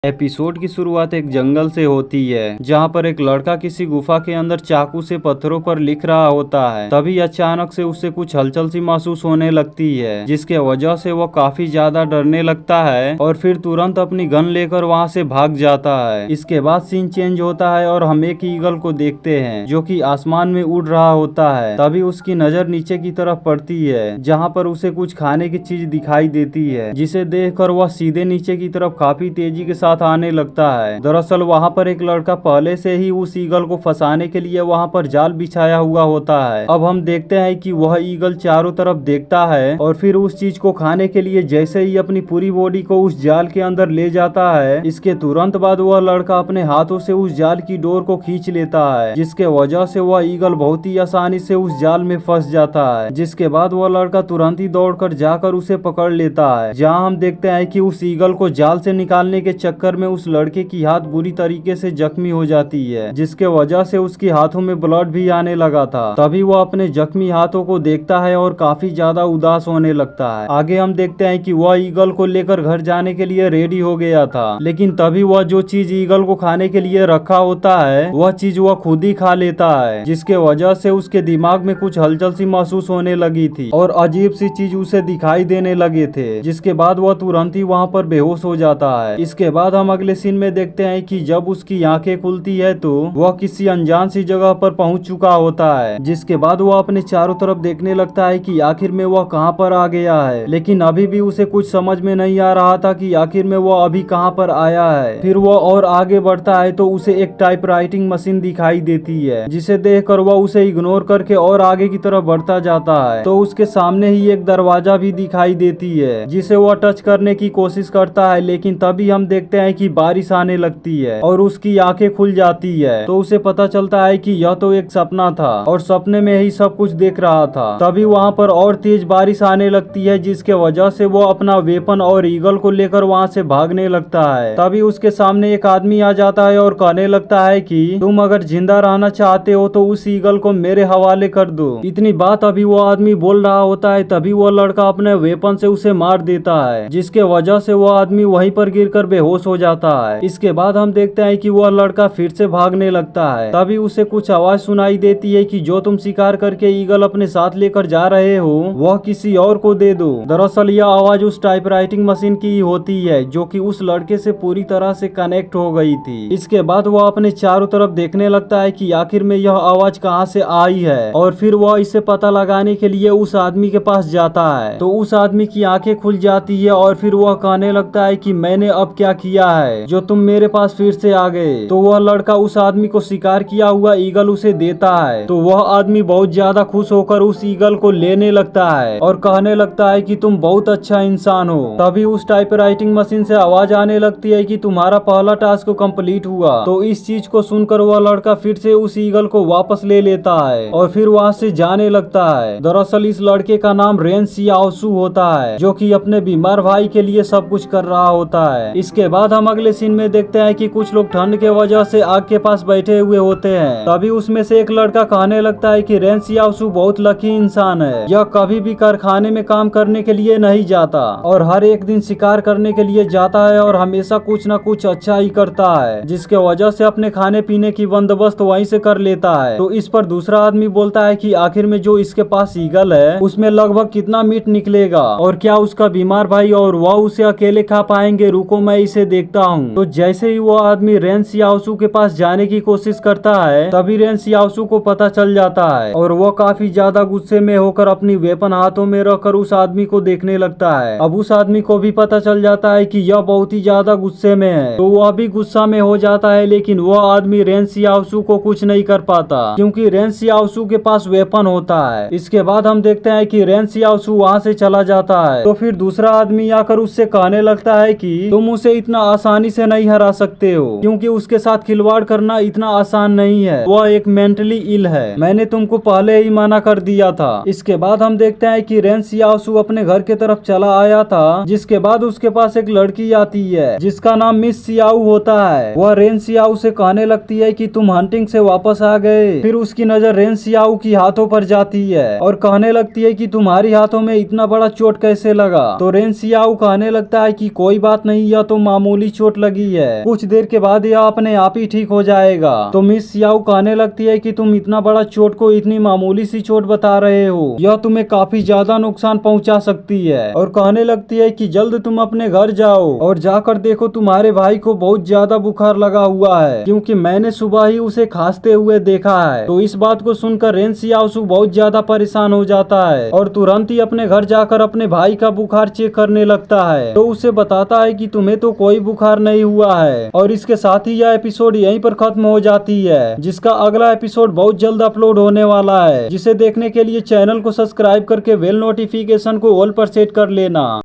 Episode की शुरुआत एक जंगल से होती है जहां पर एक लड़का किसी गुफा के अंदर चाकू से पत्थरों पर लिख रहा होता है। तभी अचानक से उसे कुछ हलचल सी महसूस होने लगती है, जिसके वजह से वह काफी ज्यादा डरने लगता है और फिर तुरंत अपनी गन लेकर वहां से भाग जाता है। इसके बाद सीन चेंज होता है और हम एक ईगल को देखते हैं जो कि आसमान में उड़ रहा होता है। तभी उसकी नजर नीचे की तरफ पड़ती है जहाँ पर उसे कुछ खाने की चीज दिखाई देती है, जिसे देखकर वह सीधे नीचे की तरफ काफी तेजी के साथ आने लगता है। दरअसल वहाँ पर एक लड़का पहले से ही उस ईगल को फंसाने के लिए वहाँ पर जाल बिछाया हुआ होता है। अब हम देखते हैं कि वह ईगल चारों तरफ देखता है और फिर उस चीज को खाने के लिए जैसे ही अपनी पूरी बॉडी को उस जाल के अंदर ले जाता है, इसके तुरंत बाद वह लड़का अपने हाथों से उस जाल की डोर को खींच लेता है, जिसके वजह से वह ईगल बहुत ही आसानी से उस जाल में फंस जाता है। जिसके बाद वह लड़का तुरंत ही दौड़कर जाकर उसे पकड़ लेता है, जहाँ हम देखते हैं कि उस ईगल को जाल से निकालने के चक्कर में उस लड़के की हाथ बुरी तरीके से जख्मी हो जाती है, जिसके वजह से उसके हाथों में ब्लड भी आने लगा था। तभी वह अपने जख्मी हाथों को देखता है और काफी ज्यादा उदास होने लगता है। आगे हम देखते हैं कि वह ईगल को लेकर घर जाने के लिए रेडी हो गया था, लेकिन तभी वह जो चीज ईगल को खाने के लिए रखा होता है वह चीज वह खुद ही खा लेता है, जिसके वजह से उसके दिमाग में कुछ हलचल सी महसूस होने लगी थी और अजीब सी चीज उसे दिखाई देने लगे थे, जिसके बाद वह तुरंत ही वहाँ पर बेहोश हो जाता है। इसके बाद हम अगले सीन में देखते हैं कि जब उसकी आंखें खुलती है तो वह किसी अनजान सी जगह पर पहुंच चुका होता है, जिसके बाद वह अपने चारों तरफ देखने लगता है कि आखिर में वह कहां पर आ गया है। लेकिन अभी भी उसे कुछ समझ में नहीं आ रहा था कि आखिर में वह अभी कहां पर आया है। फिर वह और आगे बढ़ता है तो उसे एक टाइपराइटिंग मशीन दिखाई देती है, जिसे देखकर वह उसे इग्नोर करके और आगे की तरफ बढ़ता जाता है। तो उसके सामने ही एक दरवाजा भी दिखाई देती है, जिसे वह टच करने की कोशिश करता है, लेकिन तभी हम देखते हैं कि बारिश आने लगती है और उसकी आंखें खुल जाती है। तो उसे पता चलता है कि यह तो एक सपना था और सपने में ही सब कुछ देख रहा था। तभी वहाँ पर और तेज बारिश आने लगती है, जिसके वजह से वो अपना वेपन और ईगल को लेकर वहाँ से भागने लगता है। तभी उसके सामने एक आदमी आ जाता है और कहने लगता है कि तुम अगर जिंदा रहना चाहते हो तो उस ईगल को मेरे हवाले कर दो। इतनी बात अभी वो आदमी बोल रहा होता है, तभी वो लड़का अपने वेपन से उसे मार देता है, जिसके वजह से वो आदमी वहीं पर गिरकर बेहोश हो जाता है। इसके बाद हम देखते हैं कि वह लड़का फिर से भागने लगता है। तभी उसे कुछ आवाज सुनाई देती है कि जो तुम शिकार करके ईगल अपने साथ लेकर जा रहे हो वह किसी और को दे दो। दरअसल यह आवाज उस टाइपराइटिंग मशीन की होती है जो कि उस लड़के से पूरी तरह से कनेक्ट हो गई थी। इसके बाद वह अपने चारों तरफ देखने लगता है कि आखिर में यह आवाज कहां से आई है और फिर वह इसे पता लगाने के लिए उस आदमी के पास जाता है। तो उस आदमी की आंखें खुल जाती है और फिर वह कहने लगता है कि मैंने अब क्या किया है जो तुम मेरे पास फिर से आ गए। तो वह लड़का उस आदमी को शिकार किया हुआ ईगल उसे देता है। तो वह आदमी बहुत ज्यादा खुश होकर उस ईगल को लेने लगता है और कहने लगता है कि तुम बहुत अच्छा इंसान हो। तभी उस टाइपराइटिंग मशीन से आवाज आने लगती है कि तुम्हारा पहला टास्क कंप्लीट हुआ। तो इस चीज को सुनकर वह लड़का फिर से उस ईगल को वापस ले लेता है और फिर वहाँ से जाने लगता है। दरअसल इस लड़के का नाम रेन सियाओसू होता है, जो कि अपने बीमार भाई के लिए सब कुछ कर रहा होता है। इसके बाद हम अगले सीन में देखते हैं कि कुछ लोग ठंड के वजह से आग के पास बैठे हुए होते हैं। तभी उसमें से एक लड़का कहने लगता है कि रेन सियाओसू बहुत लकी इंसान है, यह कभी भी कारखाने में काम करने के लिए नहीं जाता और हर एक दिन शिकार करने के लिए जाता है और हमेशा कुछ न कुछ अच्छा ही करता है, जिसके वजह से अपने खाने पीने की बंदोबस्त वहीं से कर लेता है। तो इस पर दूसरा आदमी बोलता है कि आखिर में जो इसके पास ईगल है उसमें लगभग कितना मीट निकलेगा और क्या उसका बीमार भाई और वह उसे अकेले खा पाएंगे, रुको मैं इसे देखता हूँ। तो जैसे ही वो आदमी रेन सियाओसू के पास जाने की कोशिश करता है तभी रेन सियाओसू को पता चल जाता है और वो काफी ज्यादा गुस्से में होकर अपनी वेपन हाथों में रखकर उस आदमी को देखने लगता है। अब उस आदमी को भी पता चल जाता है कि यह बहुत ही ज्यादा गुस्से में है, तो वह भी गुस्सा में हो जाता है, लेकिन वह आदमी रेन सियाओसू को कुछ नहीं कर पाता क्योंकि रेन सियाओसू के पास वेपन होता है। इसके बाद हम देखते हैं कि रेन सियाओसू वहाँ से चला जाता है। तो फिर दूसरा आदमी आकर उससे कहने लगता है कि तुम उसे इतना आसानी से नहीं हरा सकते हो क्योंकि उसके साथ खिलवाड़ करना इतना आसान नहीं है, वह एक मेंटली इल है, मैंने तुमको पहले ही मना कर दिया था। इसके बाद हम देखते हैं कि रेन सियाओसू अपने घर के तरफ चला आया था, जिसके बाद उसके पास एक लड़की आती है जिसका नाम मिस सियाओ होता है। वह रेन सियाओ से कहने लगती है कि तुम हंटिंग से वापस आ गए। फिर उसकी नजर रेन सियाओ की हाथों पर जाती है और कहने लगती है कि तुम्हारी हाथों में इतना बड़ा चोट कैसे लगा। तो रेन सियाओ कहने लगता है कि कोई बात नहीं, यह तो मामूली मामूली चोट लगी है, कुछ देर के बाद यह अपने आप ही ठीक हो जाएगा। तो मिस याओ कहने लगती है कि तुम इतना बड़ा चोट को इतनी मामूली सी चोट बता रहे हो, यह तुम्हें काफी ज्यादा नुकसान पहुंचा सकती है। और कहने लगती है कि जल्द तुम अपने घर जाओ और जाकर देखो तुम्हारे भाई को बहुत ज्यादा बुखार लगा हुआ है, क्योंकि मैंने सुबह ही उसे खांसते हुए देखा है। तो इस बात को सुनकर रेन सियाओसू बहुत ज्यादा परेशान हो जाता है और तुरंत ही अपने घर जाकर अपने भाई का बुखार चेक करने लगता है। तो उसे बताता है कि तुम्हें तो कोई बुखार नहीं हुआ है। और इसके साथ ही यह एपिसोड यहीं पर खत्म हो जाती है, जिसका अगला एपिसोड बहुत जल्द अपलोड होने वाला है, जिसे देखने के लिए चैनल को सब्सक्राइब करके बेल नोटिफिकेशन को ऑल पर सेट कर लेना।